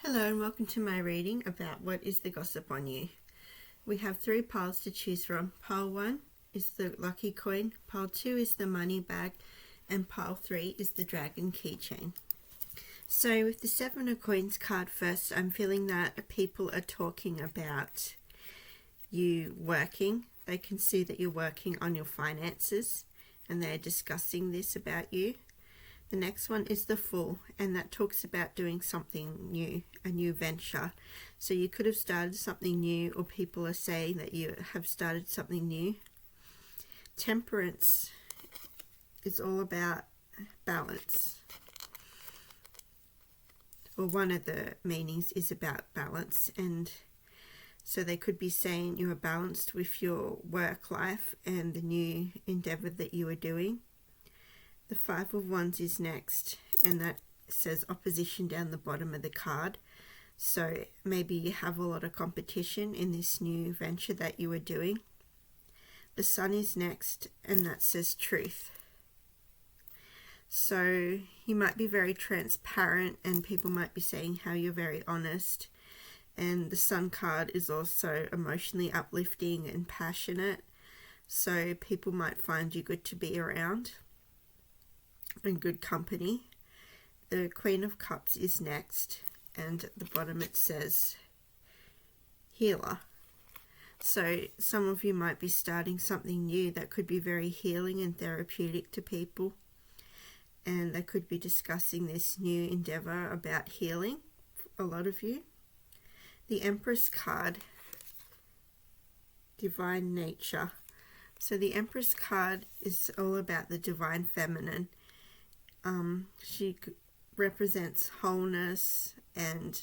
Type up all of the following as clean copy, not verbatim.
Hello and welcome to my reading about what is the gossip on you. We have 3 piles to choose from. Pile 1 is the lucky coin, pile 2 is the money bag, and pile 3 is the dragon keychain. So with the 7 of coins card first, I'm feeling that people are talking about you working. They can see that you're working on your finances and they're discussing this about you. The next one is the Fool, and that talks about doing something new, a new venture. So you could have started something new, or people are saying that you have started something new. Temperance is all about balance, or one of the meanings is about balance, and so they could be saying you are balanced with your work life and the new endeavor that you are doing. The 5 of Wands is next, and that says opposition down the bottom of the card. So maybe you have a lot of competition in this new venture that you are doing. The Sun is next, and that says truth. So you might be very transparent, and people might be saying how you're very honest. And the Sun card is also emotionally uplifting and passionate. So people might find you good to be around and good company. The Queen of Cups is next, and at the bottom it says healer. So some of you might be starting something new that could be very healing and therapeutic to people, and they could be discussing this new endeavor about healing for a lot of you. The Empress card, divine nature. So the Empress card is all about the divine feminine. She represents wholeness and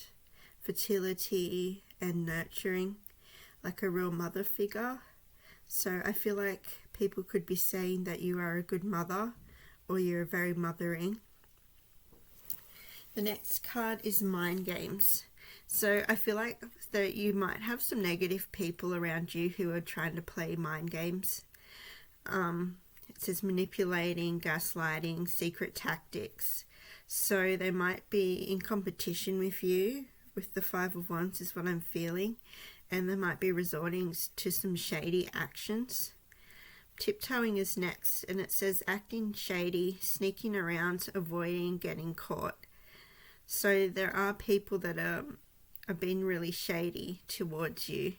fertility and nurturing, like a real mother figure. So I feel like people could be saying that you are a good mother, or you're very mothering. The next card is mind games. So I feel like that you might have some negative people around you who are trying to play mind games. It says manipulating, gaslighting, secret tactics. So they might be in competition with you. With the 5 of Wands is what I'm feeling. And they might be resorting to some shady actions. Tiptoeing is next, and it says acting shady, sneaking around, avoiding getting caught. So there are people that are being really shady towards you.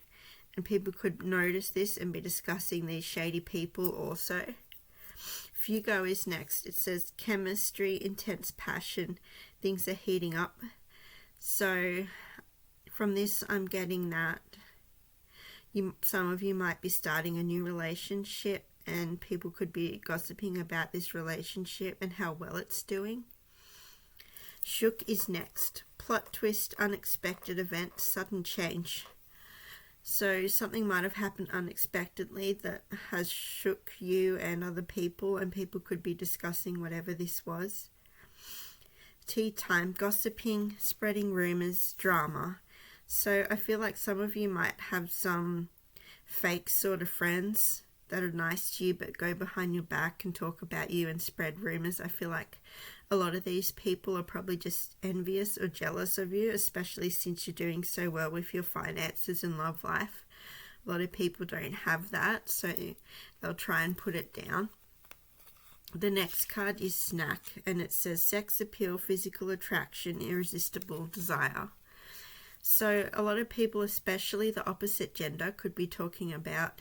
And people could notice this and be discussing these shady people also. Fugo is next. It says chemistry, intense passion, things are heating up. So from this I'm getting that some of you might be starting a new relationship, and people could be gossiping about this relationship and how well it's doing. Shook is next. Plot twist, unexpected event, sudden change. So something might have happened unexpectedly that has shook you and other people, and people could be discussing whatever this was. Tea time, gossiping, spreading rumors, drama. So I feel like some of you might have some fake sort of friends that are nice to you but go behind your back and talk about you and spread rumors. I feel like a lot of these people are probably just envious or jealous of you, especially since you're doing so well with your finances and love life. A lot of people don't have that, so they'll try and put it down. The next card is snack, and it says sex appeal, physical attraction, irresistible desire. So a lot of people, especially the opposite gender, could be talking about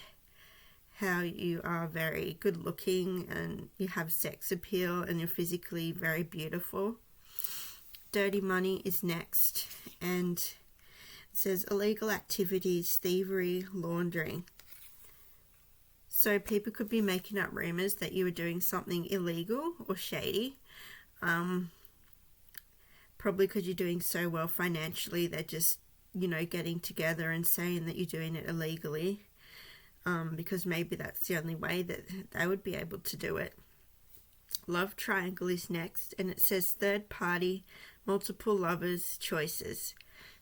how you are very good looking and you have sex appeal and you're physically very beautiful. Dirty money is next, and it says illegal activities, thievery, laundering. So people could be making up rumors that you are doing something illegal or shady. Probably because you're doing so well financially, they're just, getting together and saying that you're doing it illegally. Because maybe that's the only way that they would be able to do it. Love triangle is next, and it says third party, multiple lovers, choices.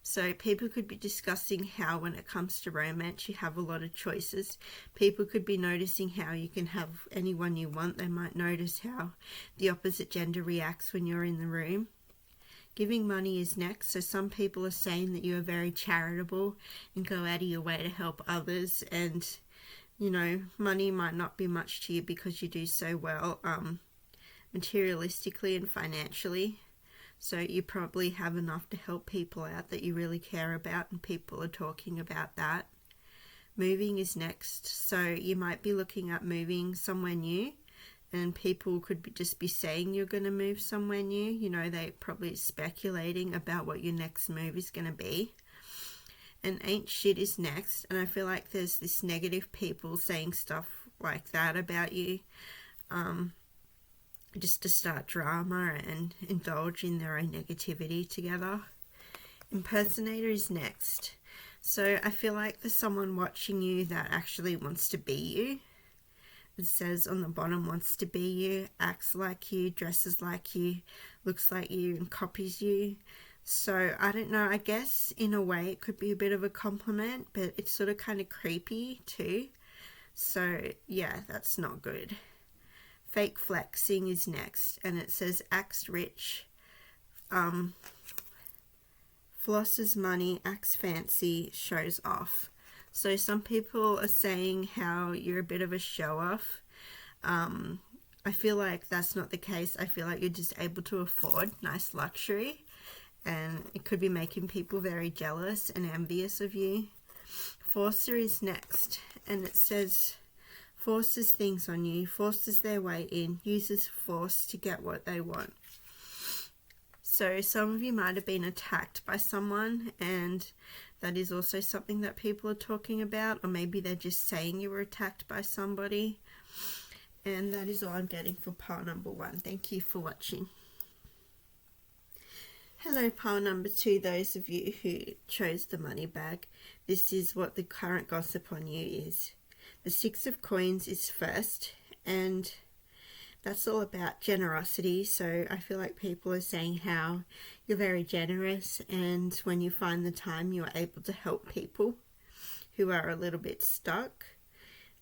So people could be discussing how when it comes to romance you have a lot of choices. People could be noticing how you can have anyone you want. They might notice how the opposite gender reacts when you're in the room. Giving money is next. So some people are saying that you are very charitable and go out of your way to help others, and money might not be much to you because you do so well materialistically and financially. So you probably have enough to help people out that you really care about, and people are talking about that. Moving is next. So you might be looking at moving somewhere new, and people could just be saying you're going to move somewhere new. They're probably speculating about what your next move is going to be. And ain't shit is next. And I feel like there's this negative people saying stuff like that about you, just to start drama and indulge in their own negativity together. Impersonator is next. So I feel like there's someone watching you that actually wants to be you. It says on the bottom, wants to be you, acts like you, dresses like you, looks like you, and copies you. So I don't know, I guess in a way it could be a bit of a compliment, but it's sort of kind of creepy too. So yeah, that's not good. Fake flexing is next, and it says acts rich, flosses money, acts fancy, shows off. So some people are saying how you're a bit of a show off. I feel like that's not the case. I feel like you're just able to afford nice luxury, and it could be making people very jealous and envious of you. Forcer is next, and it says forces things on you, forces their way in, uses force to get what they want. So some of you might have been attacked by someone, and that is also something that people are talking about, or maybe they're just saying you were attacked by somebody. And that is all I'm getting for pile number 1. Thank you for watching. Hello, pile number 2, those of you who chose the money bag. This is what the current gossip on you is. The 6 of coins is first, and that's all about generosity. So I feel like people are saying how you're very generous, and when you find the time, you are able to help people who are a little bit stuck.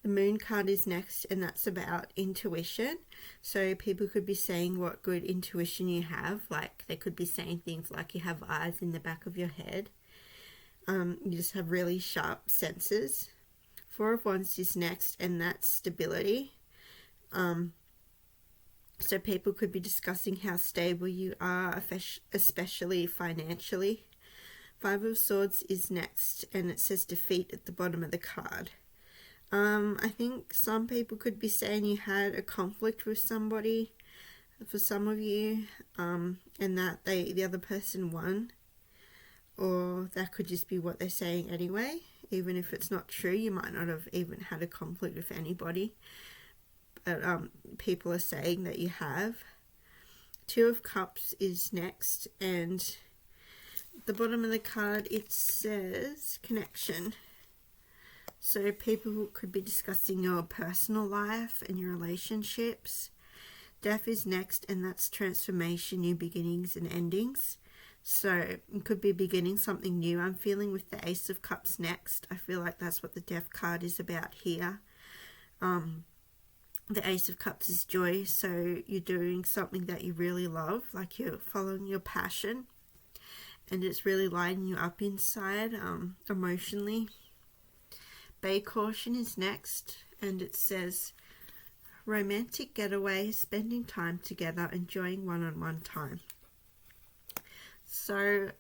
The moon card is next, and that's about intuition. So people could be saying what good intuition you have. Like they could be saying things like you have eyes in the back of your head. You just have really sharp senses. 4 of Wands is next, and that's stability. So people could be discussing how stable you are, especially financially. 5 of Swords is next, and it says defeat at the bottom of the card. I think some people could be saying you had a conflict with somebody, for some of you, and that the other person won. Or that could just be what they're saying anyway. Even if it's not true, you might not have even had a conflict with anybody. But people are saying that you have. 2 of Cups is next, and the bottom of the card, it says connection. So people could be discussing your personal life and your relationships. Death is next, and that's transformation, new beginnings and endings. So it could be beginning something new. I'm feeling with the Ace of Cups next. I feel like that's what the Death card is about here. The Ace of Cups is joy. So you're doing something that you really love, like you're following your passion, and it's really lighting you up inside, emotionally. Bay Caution is next, and it says romantic getaway, spending time together, enjoying one-on-one time. So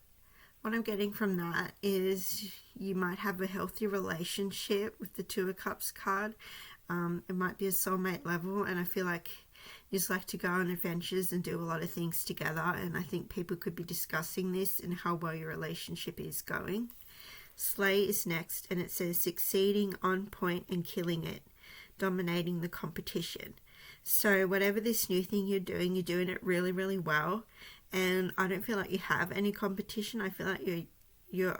what I'm getting from that is you might have a healthy relationship with the 2 of Cups card. It might be a soulmate level, and I feel like you just like to go on adventures and do a lot of things together, and I think people could be discussing this and how well your relationship is going. Slay is next, and it says succeeding, on point, and killing it, dominating the competition. So whatever this new thing you're doing it really, really well. And I don't feel like you have any competition. I feel like you're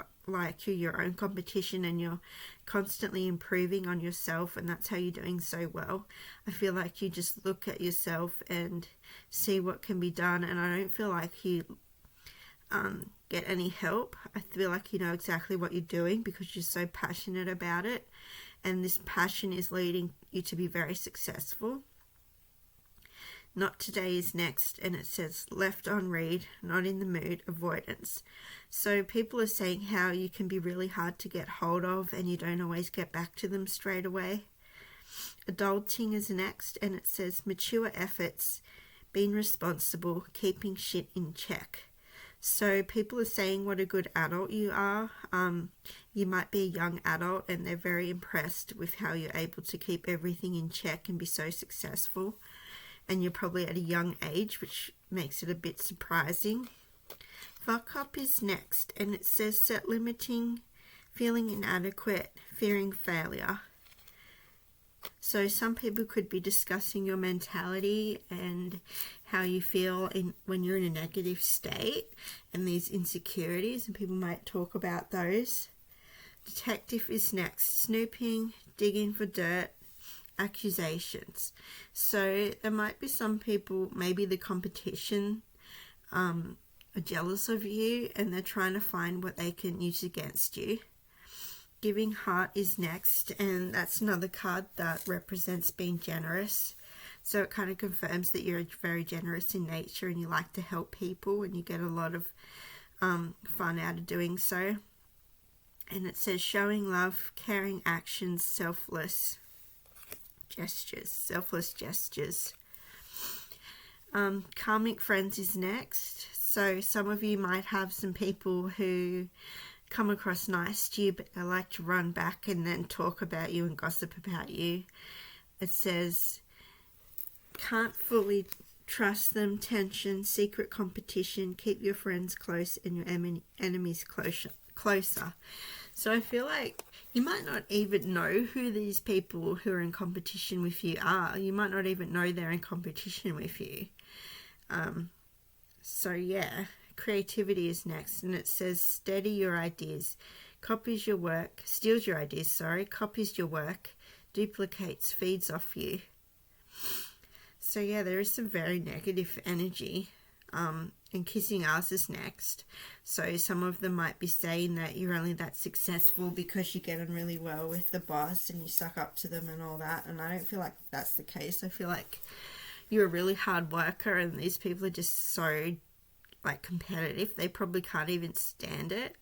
your own competition, and you're constantly improving on yourself, and that's how you're doing so well. I feel like you just look at yourself and see what can be done, and I don't feel like you get any help. I feel like you know exactly what you're doing because you're so passionate about it, and this passion is leading you to be very successful. Not today is next, and it says left on read, not in the mood, avoidance. So people are saying how you can be really hard to get hold of and you don't always get back to them straight away. Adulting is next, and it says mature efforts, being responsible, keeping shit in check. So people are saying what a good adult you are. You might be a young adult and they're very impressed with how you're able to keep everything in check and be so successful. And you're probably at a young age, which makes it a bit surprising. Fuck up is next, and it says set limiting, feeling inadequate, fearing failure. So some people could be discussing your mentality and how you feel when you're in a negative state and these insecurities, and people might talk about those. Detective is next, snooping, digging for dirt, accusations. So there might be some people, maybe the competition, are jealous of you and they're trying to find what they can use against you. Giving heart is next, and that's another card that represents being generous. So it kind of confirms that you're very generous in nature and you like to help people and you get a lot of fun out of doing so. And it says showing love, caring actions, selfless gestures. Karmic friends is next. So some of you might have some people who come across nice to you, but they like to run back and then talk about you and gossip about you. It says can't fully trust them, tension, secret competition, keep your friends close and your enemies closer. So I feel like you might not even know who these people who are in competition with you are. You might not even know they're in competition with you. So yeah, creativity is next, and it says steady your ideas, steals your work, copies your work, duplicates, feeds off you. So yeah, there is some very negative energy. And kissing ass is next. So some of them might be saying that you're only that successful because you get on really well with the boss and you suck up to them and all that. And I don't feel like that's the case. I feel like you're a really hard worker and these people are just so competitive. They probably can't even stand it.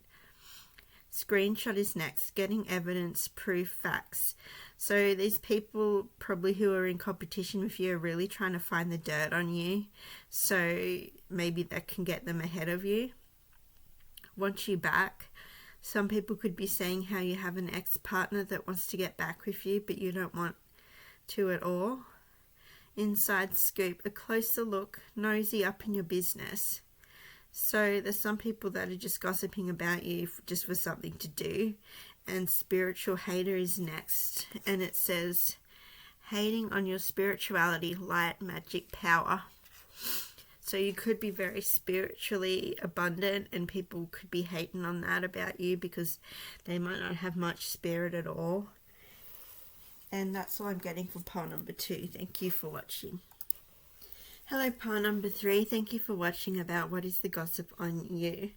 Screenshot is next. Getting evidence, proof, facts. So these people probably who are in competition with you are really trying to find the dirt on you. So maybe that can get them ahead of you. Want you back. Some people could be saying how you have an ex-partner that wants to get back with you, but you don't want to at all. Inside scoop. A closer look. Nosy up in your business. So there's some people that are just gossiping about you just for something to do. And spiritual hater is next. And it says, hating on your spirituality, light, magic, power. So you could be very spiritually abundant and people could be hating on that about you because they might not have much spirit at all. And that's all I'm getting for pile number 2. Thank you for watching. Hello, pile number 3. Thank you for watching about what is the gossip on you.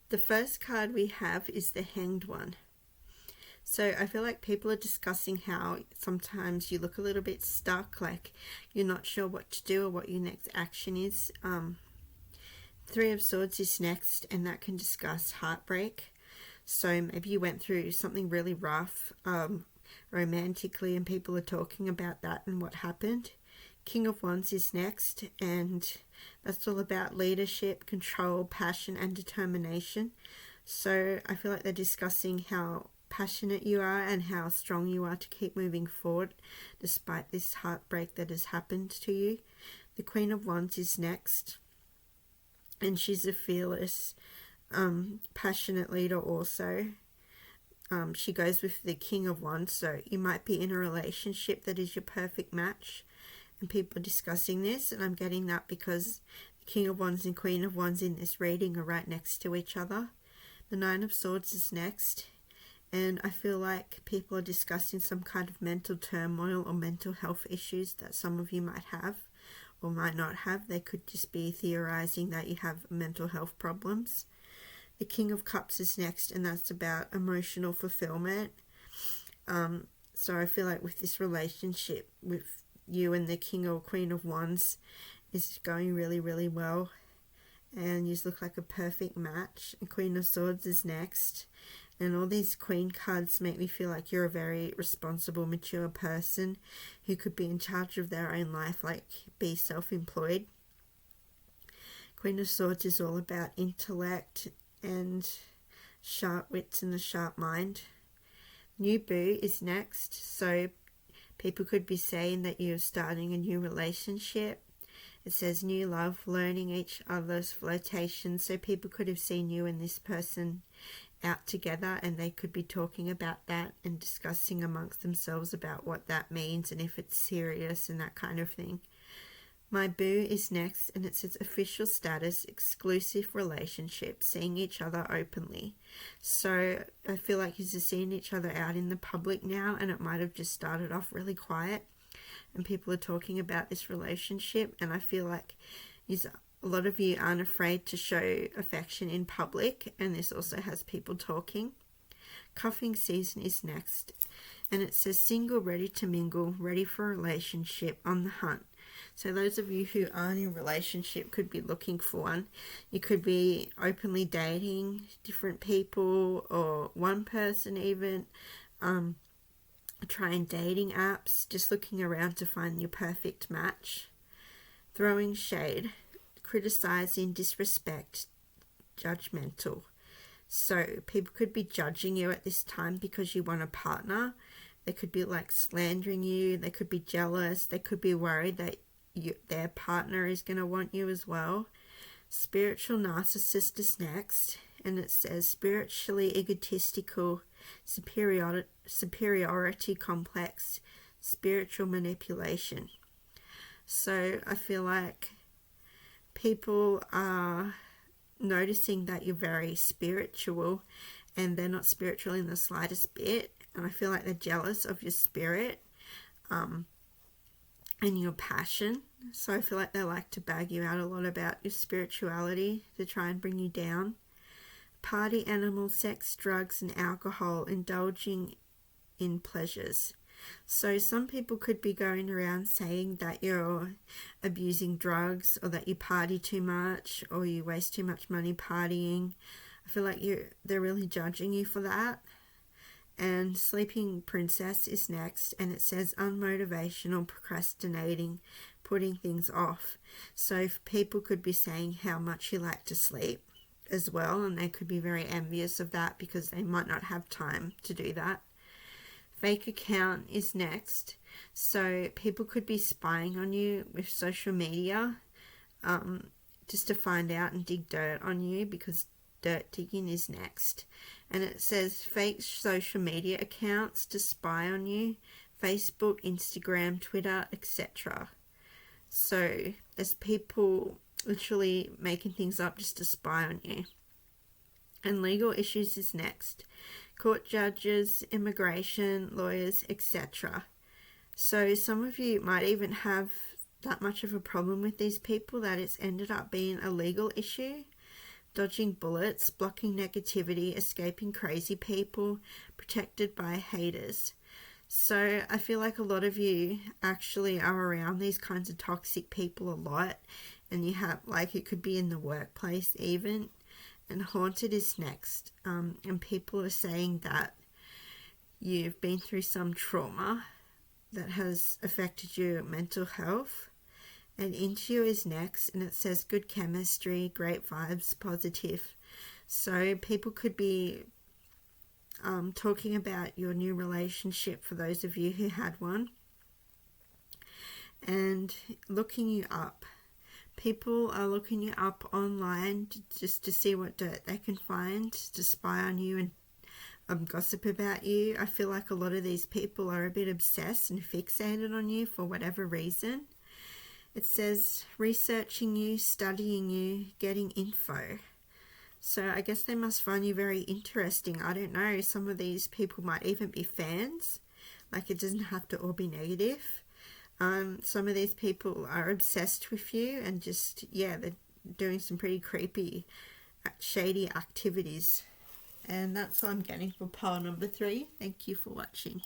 The first card we have is the Hanged One. So I feel like people are discussing how sometimes you look a little bit stuck, like you're not sure what to do or what your next action is. 3 of Swords is next, and that can discuss heartbreak. So maybe you went through something really rough romantically and people are talking about that and what happened. King of Wands is next, and that's all about leadership, control, passion and determination. So I feel like they're discussing how passionate you are and how strong you are to keep moving forward despite this heartbreak that has happened to you. The Queen of Wands is next, and she's a fearless, passionate leader also. She goes with the King of Wands, so you might be in a relationship that is your perfect match. And people are discussing this, and I'm getting that because the King of Wands and Queen of Wands in this reading are right next to each other. The 9 of Swords is next, and I feel like people are discussing some kind of mental turmoil or mental health issues that some of you might have or might not have. They could just be theorizing that you have mental health problems. The King of Cups is next, and that's about emotional fulfillment. So I feel like with this relationship with you and the King or Queen of Wands, is going really, really well. And you look like a perfect match. And Queen of Swords is next. And all these Queen cards make me feel like you're a very responsible, mature person who could be in charge of their own life, like be self-employed. Queen of Swords is all about intellect and sharp wits and a sharp mind. New Boo is next. So people could be saying that you're starting a new relationship. It says new love, learning each other's flirtations. So people could have seen you and this person out together, and they could be talking about that and discussing amongst themselves about what that means and if it's serious and that kind of thing. My Boo is next, and it says official status, exclusive relationship, seeing each other openly. So I feel like you're seeing each other out in the public now, and it might have just started off really quiet and people are talking about this relationship, and I feel like a lot of you aren't afraid to show affection in public, and this also has people talking. Cuffing season is next, and it says single, ready to mingle, ready for a relationship, on the hunt. So those of you who aren't in a relationship could be looking for one. You could be openly dating different people or one person even, trying dating apps, just looking around to find your perfect match. Throwing shade, criticizing, disrespect, judgmental. So people could be judging you at this time because you want a partner. They could be like slandering you. They could be jealous. They could be worried that their partner is going to want you as well. Spiritual narcissist is next, and it says spiritually egotistical, superiority complex, spiritual manipulation. So I feel like people are noticing that you're very spiritual, and they're not spiritual in the slightest bit, and I feel like they're jealous of your spirit and your passion. So I feel like they like to bag you out a lot about your spirituality to try and bring you down. Party animal, sex, drugs and alcohol, indulging in pleasures. So some people could be going around saying that you're abusing drugs, or that you party too much, or you waste too much money partying. I feel like they're really judging you for that. And Sleeping Princess is next, and it says unmotivational, procrastinating, putting things off. So people could be saying how much you like to sleep as well, and they could be very envious of that because they might not have time to do that. Fake account is next. So people could be spying on you with social media, just to find out and dig dirt on you, because dirt digging is next. And it says fake social media accounts to spy on you, Facebook, Instagram, Twitter, etc. So there's people literally making things up just to spy on you. And legal issues is next. Court judges, immigration, lawyers, etc. So some of you might even have that much of a problem with these people that it's ended up being a legal issue. Dodging bullets, blocking negativity, escaping crazy people, protected by haters. So I feel like a lot of you actually are around these kinds of toxic people a lot, and you have, like, it could be in the workplace even. And haunted is next, and people are saying that you've been through some trauma that has affected your mental health. And into you is next, and it says good chemistry, great vibes, positive. So people could be talking about your new relationship for those of you who had one, and looking you up. People are looking you up online just to see what dirt they can find, to spy on you and gossip about you. I feel like a lot of these people are a bit obsessed and fixated on you for whatever reason. It says researching you, studying you, getting info. So I guess they must find you very interesting. I don't know. Some of these people might even be fans. Like, it doesn't have to all be negative. Some of these people are obsessed with you and just, yeah, they're doing some pretty creepy, shady activities. And that's what I'm getting for pile number 3. Thank you for watching.